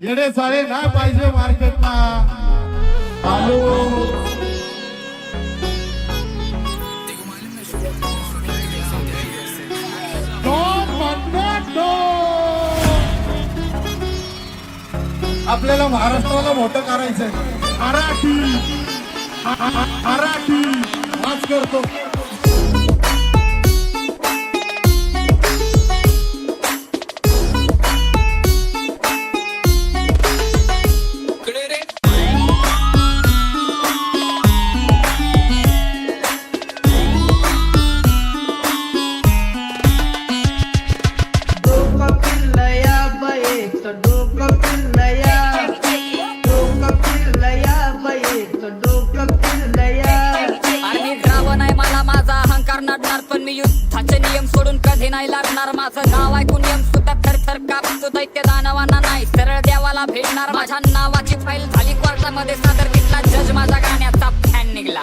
येडे सारे नाही पाहिजे मार्केटला आलो आपल्याला महाराष्ट्राला मोठं करायचंय मराठी मराठी आज करतो पण मी युद्धाचे नियम सोडून कधी नाही लागणार माझं नाव ऐकून नियम सुद्धा थरथर कापतो दैत्य दानवांना नाही सरळ देवाला भेटणार माझ्या नावाची फाईल झाली कोर्टामध्ये सादर घेतला जज माझ्या गाण्याचा फॅन निघला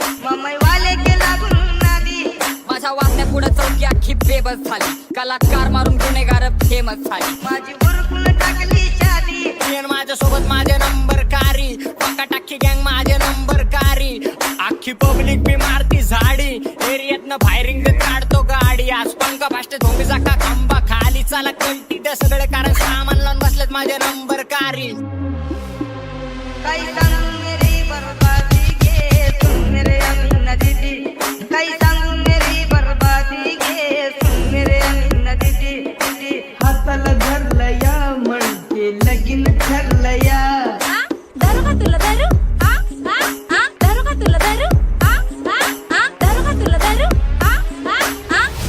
माझ्या वाचण्या पुढे चौकी अख्खी बेबस झाली कलाकार मारून गुन्हेगार फेमस झाली माझी उरकून टाकली शादी माझ्या सोबत माझे नंबर कारी पक्का टाकी गँग माझे नंबर कारी अख्खी पब्लिक मी मारती झाडी एरियातनं फायरिंग काढतो गाडी आज पंख फास्ट झोंबीचा का खांबा खाली चला कल्टी ते सगळे कारण सामान लावून बसलेत माझे नंबर कारी काही सांगू मेरी बर्बादी घे सुन मेरे अमीना दीदी काही सांगू मेरी बर्बादी घे सुन मेरे अमीना दीदी दीदी हाताला धरलं या म्हणते लगीन ठरलं या दारू का तुला दारू दारू का तुला दारू दारू का तुला दारू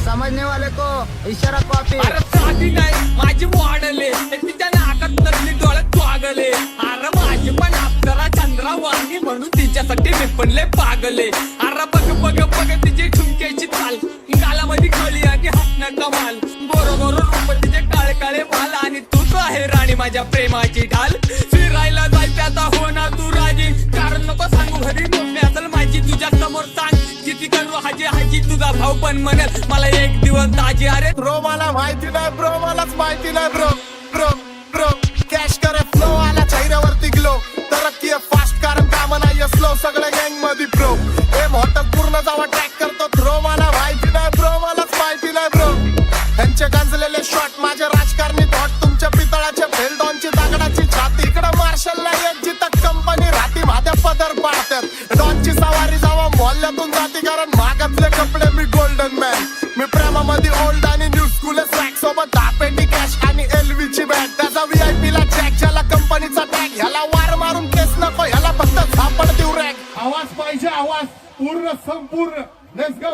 समजने वाले को इशारा कॉपी साधी नाही माझी वाढले तिच्या नाकात नसली डोळ्यात वागले अरे माझी पण अप्सरा चंद्रा वाणी म्हणून तिच्यासाठी मी पण लय पागले अरे बघ बघ बघ तिची ठुमक्याची चाल गालामध्ये खळी आणि हसणं कमाल बरोबर रूप तिचे काळे काळे माल आणि तूच आहे राणी माझ्या प्रेमाची ढाल फिरायला जायचं आता हो ना तू राजी कारण नको सांगू घरी मोठी असेल माझी तुझ्या समोर सांग किती करू हाजी हाजी तुझा भाऊ पण म्हणेल मला एक दिवस दाजी अरे ब्रो मला माहिती नाही ब्रो मलाच माहिती नाही ब्रो ब्रो ब्रो कॅश करे फ्लो आला चेहऱ्यावरती ग्लो तरक्की फास्ट कारण काम नाही स्लो सगळ्या गँग मध्ये ब्रो हे मोठं पूर्ण जावा ट्रॅक करतो थ्रो मला माहिती नाही ब्रो मलाच माहिती नाही ब्रो त्यांचे गांजलेले शॉट माझे राजकारणी थॉट तुमच्या पितळाचे फेलडॉनची दगडाची छाती इकडं मार्शलला एक जिथं कंपनी राहती माझ्या पदर पाडतात डॉनची सवारी जावा मोहल्ल्यातून जाती कारण मागातले कपडे मी गोल्डन मॅन मी प्रेमामध्ये ओल्ड आणि न्यू स्कूल स्लॅक सोबत 10 पेटी कॅश आणि एलवी ची बॅग त्याचा व्हीआयपी ला चॅक ज्याला कंपनीचा टॅग ह्याला वार मारून केस नको ह्याला फक्त झापड देऊ रॅक आवाज पाहिजे आवाज पूर्ण संपूर्ण लेट्स गो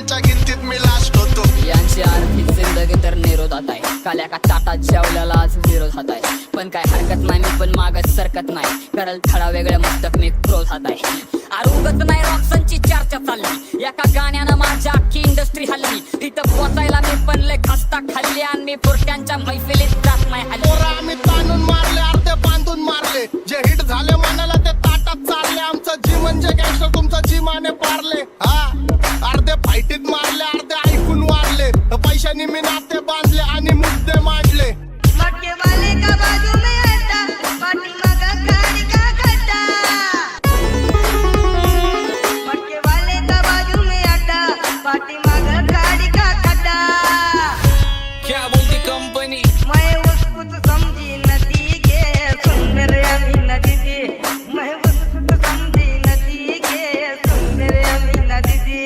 च्या गिनतीत मी लास्ट होतो यांची आर्थिक जिंदगी तर निरोधात आहे काल्या का ताटात जेवल्याला आज विरोधात आहे पण काय हरकत नाही मी पण मागत सरकत नाही करल थडा वेगळ्या मस्तक मी क्रोधात आहे आरोगत नाही रॉक्सनची चर्चा चालली एका गाण्यानं माझ्या अख्खी इंडस्ट्री हल्ली तिथं पोचायला मी पण लय खस्ता खाल्ली आणि मी पुरट्यांच्या मैफिलीत जात नाही हल्ली आम्ही ताणून मारले अर्धे बांधून मारले जे हिट झाले मनाला ते ताटात चालले आमचं जी म्हणजे गँगस्टर तुमचं जी माने पारले हा अर्धे फाईटीत मारले अर्धे ऐकून वारले पैशानी मी नाते बांधले आणि मुद्दे मांडले मटके वाले का बाजू में हटा पाटी मगा गाड़ी का खड्डा मटके वाले का बाजू में हटा पाटी मगा गाड़ी का खड्डा क्या बोलती कंपनी मैं उसको तो समझी नदी के सुन मेरे अमीना दीदी मैं उसको तो समझी नदी के सुन मेरे अमीना दीदी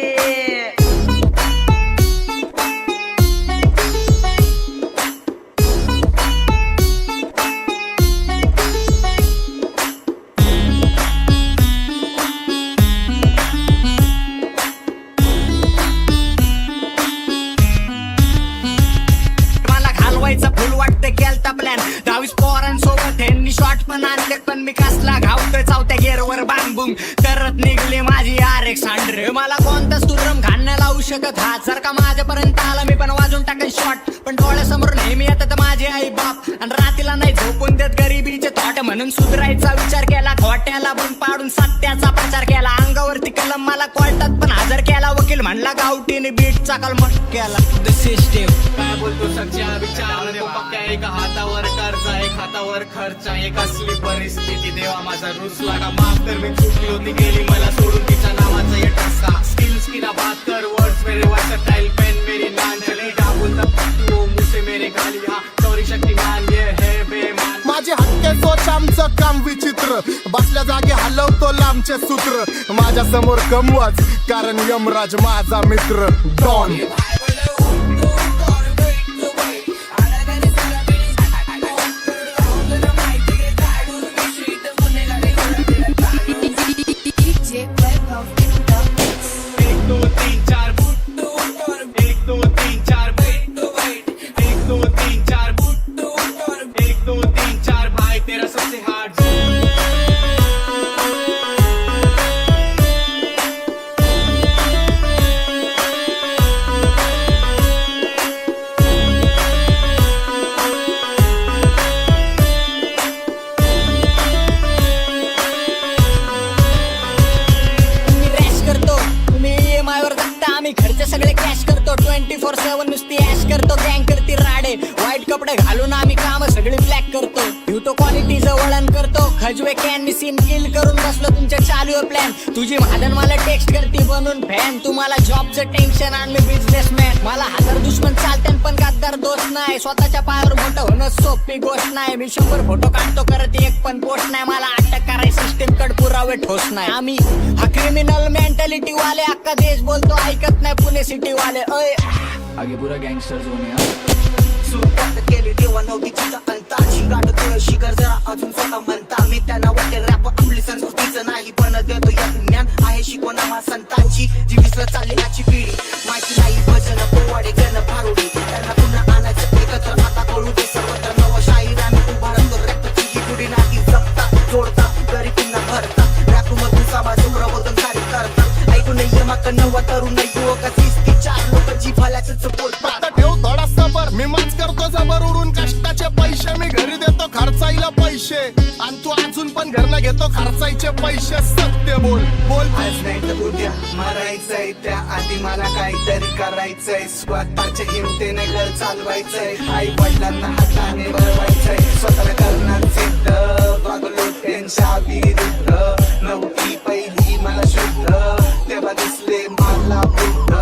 मला घालवायचा फुल वाटतं केलता प्लॅन 22 पोरांसोबत ह्यांनी शॉट पण आणले पण मी कसला घावतोय चावत्या गेअरवर बांबून करत निघले माझी RX 100 मला कोणताच तुरम घालणं लावू जाऊ शकत हात जर का माझ्यापर्यंत आला मी पण वाजून टाकेन शॉट पण डोळ्यासमोर नेहमी येतात माझे आई बाप आणि रात्रीला नाही झोपून देत गरिबीचे थॉट म्हणून सुधरायचा विचार केला खोट्याला बंद पाडून सत्याचा प्रचार केला अंगावरती कलम मला कोर्टात पण हजर केला वकील म्हणला गावठीने बीटचा कलमट केला द सिस्टीम काय बोलतो सच्चा विचार रे पक्या एका हातावर कर्ज एक हातावर खर्च एक असली परिस्थिती देवा माझा रुसला का माफ कर मी चुकली होती गेली मला सोडून तिच्या नावाचा ये टसका स्किल्स की ना बात कर वर्ड्स मेरे वर्सटाइल पेन मेरी नान चली क्या बोलता तू मुझसे मेरे गाली हा सॉरी शक्तिमान ये है बेमान माझे हक्के सोच आमचं काम विचित्र बसल्या जागी हलवतो लांबचे सूत्र माझ्या समोर कमवाच कारण यमराज माझा मित्र डॉन घरचे सगळे कॅश करतो 24/7 नुसती ऍश करतो गँग करती राडे व्हाईट कपडे घालून आम्ही काम सगळी ब्लॅक करतो ठेवतो क्वालिटीचं वळण करतो खजवे कॅन सीन किल करून बसलो तुमच्या चालू प्लॅन तुझी महादन मला टेक्स्ट करती बनून फॅन तुम्हाला जॉबचं टेन्शन आणि मी बिझनेसमॅन मला 1000 दुश्मन चालते पण गद्दार दोस्त नाही स्वतःच्या पायावर मोठं होणं सोपी गोष्ट नाही मी 100 फोटो काढतो करत एक पण पोस्ट नाही मला अटक करायची सिस्टीम कड पुरावे ठोस नाही आम्ही हा क्रिमिनल मेंटॅलिटी वाले अख्खा देश बोलतो ऐकत नाही पुणे सिटी वाले अय आगे पूरा गँगस्टर झोन आहे सुरुवात केली देवा नव्हती चिंता अंताची गाठ तुळशी कर जरा अजून स्वतः म्हणता मी त्यांना वाटेल रॅप आपली संस्कृतीचं नाही पण देतो या ज्ञान आहे शिकवण मा संतांची जी विसरत चालली आजची पिढी माहिती नाही भजन पोवाडे गण भारुडी त्यांना पुन्हा आणायचं एकत्र आता कळू दे सर्वत्र नव शाहिराने उभारतो रॅपची ही गुढी नाही जपता जोडता गरी पुन्हा भरता रॅप मधून समाज प्रबोधन कार्य करता ऐकून यमाक नवा तरुण युवक 34 लोक जी भल्याचं चपोट आता ठेव थोडा सबर मी माच करतो जबर उडून कष्टाचे पैसे मी घरी देतो खर्चायला पैसे आणि तू अजून पण घरनं घेतो खर्चायचे पैसे सत्य बोल बोल आज नाही तर उद्या मरायचंय त्या आधी मला काहीतरी करायचंय स्वतःच्या हिमतीने घर चालवायचंय आई वडिलांना हाताने बळवायचंय स्वतःला करणार सिद्ध वागलो त्यांच्या विरुद्ध नव्हती पहिली मला शुद्ध तेव्हा दिसले मला बुद्ध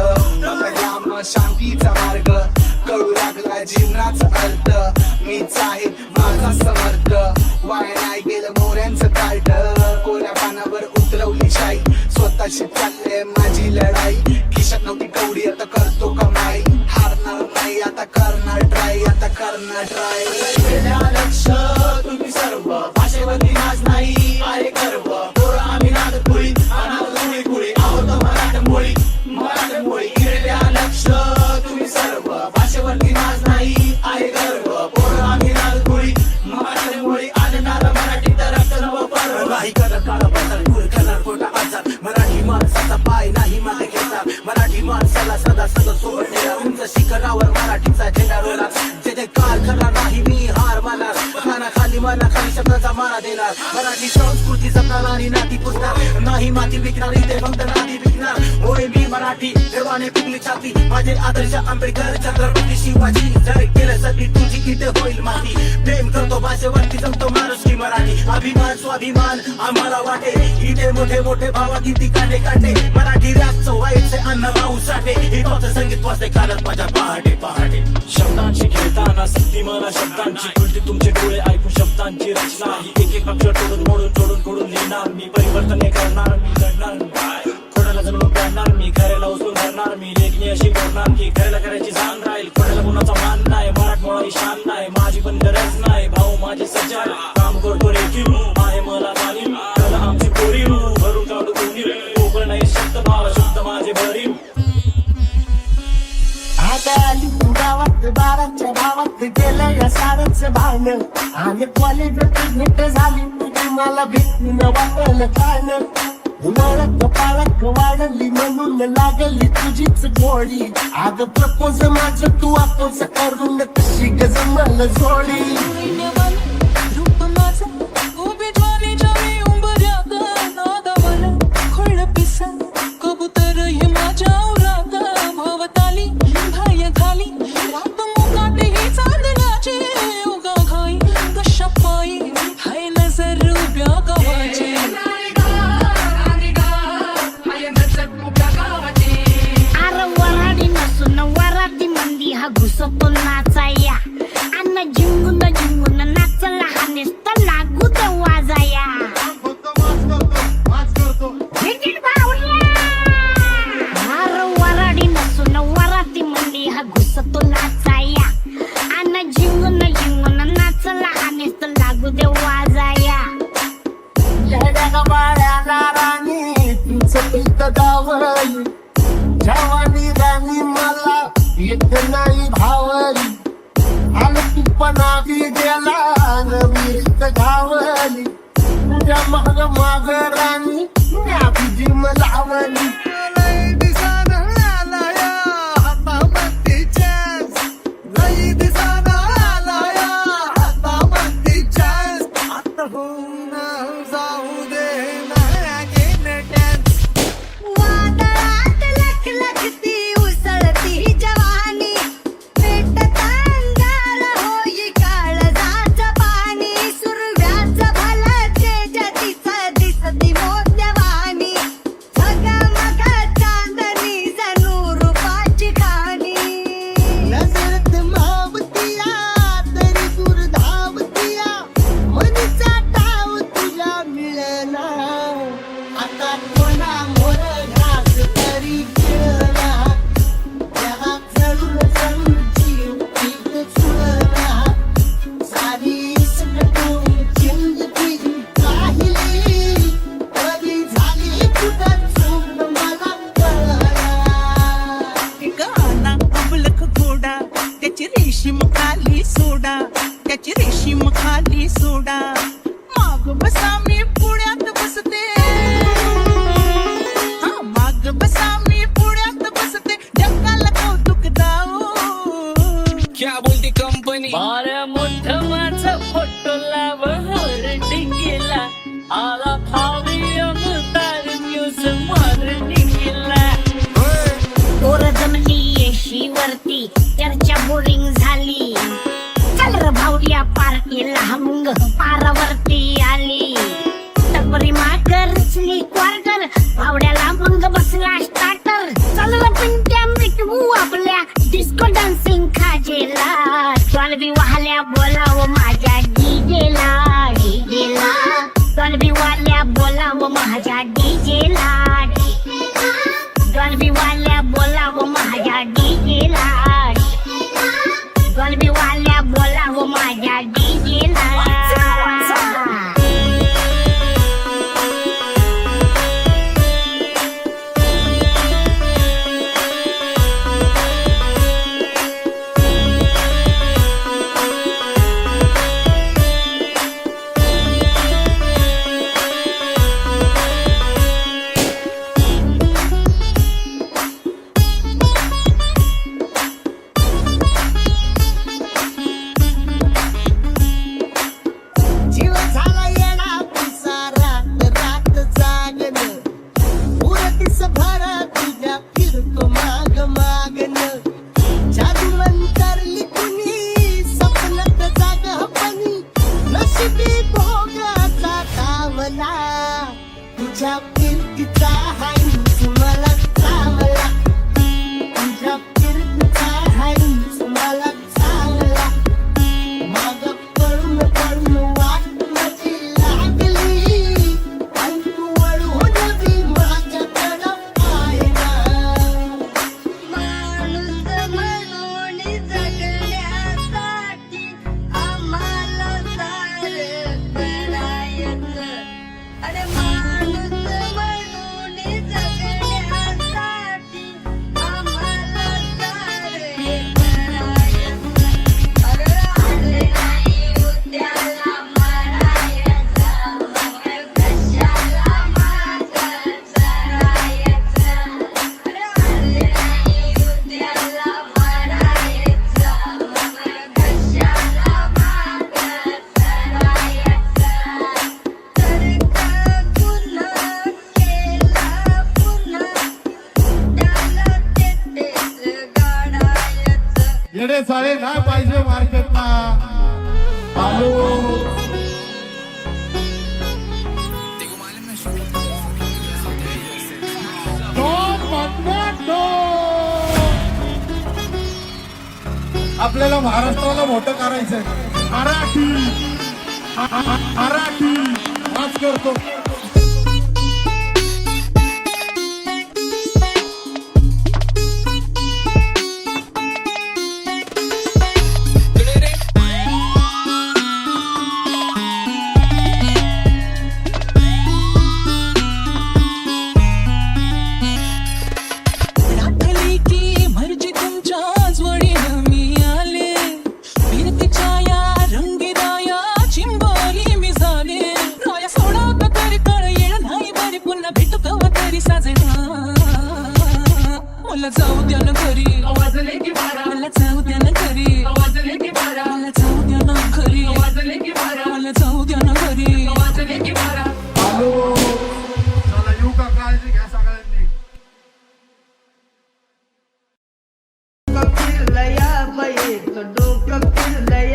राम शांतीचा मार्ग कळू लागला जीवनाचा अर्थ मीच आहे माझा समर्थ वाया नाही गेलं मोऱ्यांचं कार्ड कोऱ्या पानावर उतरवली शाई स्वतःशी चालले माझी लढाई खिशात नव्हती कवडी आता करतो कमाई हारणार नाही आता करणार ट्राय आता करणार ट्राय लक्ष तुम्ही सर्व भाषेवरती नाच नाही आहे गर्व पोरं आम्ही नाद पुळी अनाथ कुळी आहोत मराठमोळी गेल्या लक्ष तुम्ही सर्व भाषेवरती नाच नाही आहे गर्व पोरं आम्ही नाद पुळी मराठमोळी आणणार मराठी तर नव पर्व नाही करत काळा बदल पूर करणार खोटा आजार मराठी माणसाचा पाय नाही मागे घेतात मराठी माणसाला सदा सदा सोडणे उंच शिखरावर मराठीचा झेंडा रोला जे काल करणार नाही मी हार मानणार खाली शब्दाचा मारा देणार मराठी संस्कृती जपणार आणि नाती पुसणार नाही माती विकणार इथे फक्त नाती विकणार होय मी मराठी देवाने पिकली छाती माझे आदर्श आंबेडकर छत्रपती शिवाजी जर केलं सती तुझी किती होईल माती प्रेम करतो भाषेवरती जमतो माणूस की मराठी अभिमान स्वाभिमान आम्हाला वाटे इथे मोठे मोठे भावा किती कांडे कांडे मराठी रॅपचं व्हायचे अन्न राहू साठे हिपाचं संगीत वाजते कालच माझ्या पहाटे पहाटे शब्दांची खेळताना सिद्धी मला शब्दांची खुलती तुमचे डोळे ऐकून शब्दांची रचना ही एक एक अक्षर तोडून मोडून तोडून कोडून लिहिणार मी परिवर्तन करणार मी लढणार कोणाला जन्म करणार मी खऱ्याला उचलून धरणार मी लेखणी अशी करणार की खऱ्याला करायची जाण राहील कोणाला कुणाचा मान नाही मराठमोळा ही शान नाही माझी पण गरज नाही भाऊ माझी सज्जन काम करतो रेखीव आहे मला जाणीव कला आमची कोरीव भरून काढू कोणी कोकण नाही शब्द भाव शब्द माझे भरीव गावात बाराच्या गावात गेलं या सारचं भावनं आणि कॉलेज झाली मला भीती न वाटलं काय उन्हाळ्यात कपाळात वाढली म्हणून लागली तुझीच गोडी. अग प्रपोज माझं तू अपोज करून कशी गजमल जोडी. रूप माझं उभी ज्वाली ज्वाली उंबऱ्यात नादावाला खुळ पिसा कबूतर हे माझ्या औरात भवताली भाय झाली रात मुकाटे ही चांदण्याची उगा घाई कशा पायी हाय नजर उभ्या गावाची. अरे वराडी नसून वराती मंदी हा घुसतो नाचाया. अन्न जिंगून जिंगून नाचला हा नुसता लागू ते वाजाया. अरे वराडी नसून वराती मंदी हा घुसतो नाचाया. अन्न जिंगून जिंगून नाचला हा नुसता लागू ते वाजाया. बाळ्याला राणी तुझं पित गावली. जवानी राणी मला येत नाही भावली. आलं तू पणावी गेला नवीरीत गावली. तुझ्या माग माग राणी म्या जिम लावली. वादळात लखलखती उसळती जवानी. पेटत अंगार होई काळजाचं पाणी. सुरव्याचं भलं तेज तिचं दिसती मोत्यवानी. झगमग चांदणी जणू रूपाची खाणी. नजरत मावतिया तरी दूर धावतिया. मनीचा टाव तुला मिळना. आता कोणा मोर घास तरी खेळना. त्याला जळून जळून जीव पीत चुळना. सारी सटकून जिंदगी काहिली. कधी झाली कुठं चूक मला कळना. गाना अबलख घोडा त्याची रेशीम खाली सोडा त्याची रेशीम खाली सोडा. माग बसा मी पुण्यात बसते हा माग बसा मी पुण्यात बसते. जगाला कौतुक दाओ क्या बोलती कंपनी बाऱ्या मोठं माझं फोटो लाव होर्डिंगला. आला फावी अमतार न्यूज मॉर्निंगला. पोर जमली येशीवरती चर्चा बोरिंग झाली. चल र भावड्या पार्टीला हमंग पारावरती आली. टपरी माकर रचली क्वार्टर भावड्याला मग बसला स्टार्टर. चल र पिंट्या मिटवू आपल्या डिस्को डान्सिंग खाजेला. ट्वेल्वी वाल्या बोलाव माझ्या डीजेला डीजेला. ट्वेल्वी वाल्या बोलाव माझ्या डीजेला ट्वेल्वी वाल्या बोलाव माझ्या डीजेला. ट्वेल्वी वाल्या बोलाव माझ्या डीजेला. जीव झाला येडा पिसा रात रात जागन. उरतीस भरा तुझ्या फिरतो माग मागन. जादू मंतरली कुणी स्वप्नात जाग हपणी. नशिबी भोगाचा कावला. तुझ्या फिरतीचा हाईस मला चावला. तुझ्या फिरतीचा हाईस मला चावला. माग पळून पळून वाट माझी लागली. आणि तू वळून बी माझ्याकडं पाहिला. माणूस म्हणून जगण्यासाठी आम्हाला सारं करायचं. अरे माणूस म्हणून जगण्यासाठी आम्हाला सारं करायचं. अरे आले नाही उद्याला मरायचं. मग कशाला मागं साळे नाही पाहिजे मार्केटला. हॅलो आपल्याला महाराष्ट्राला मोठं करायचंय. मराठी मराठी आज करतो. राखली की मर्जी तुमच्या जोडीनं मी आले फिरतीच्या या रंगीराया चिंबोरी मी झाले राया सोडा तरी कळ येळ नाही बरी पुन्हा भेटू कवा तरी साजना मला जाऊ द्या ना घरी वाजले की बारा मला जाऊ द्या ना घरी वाजले की बारा मला जाऊ द्या ना घरी वाजले की बारा मला जाऊ द्या ना घरी वाजले की बारा. हॅलो चला येऊ का? काळजी घ्या सगळ्यांनी. फिरलया बाई डोकं फिरलया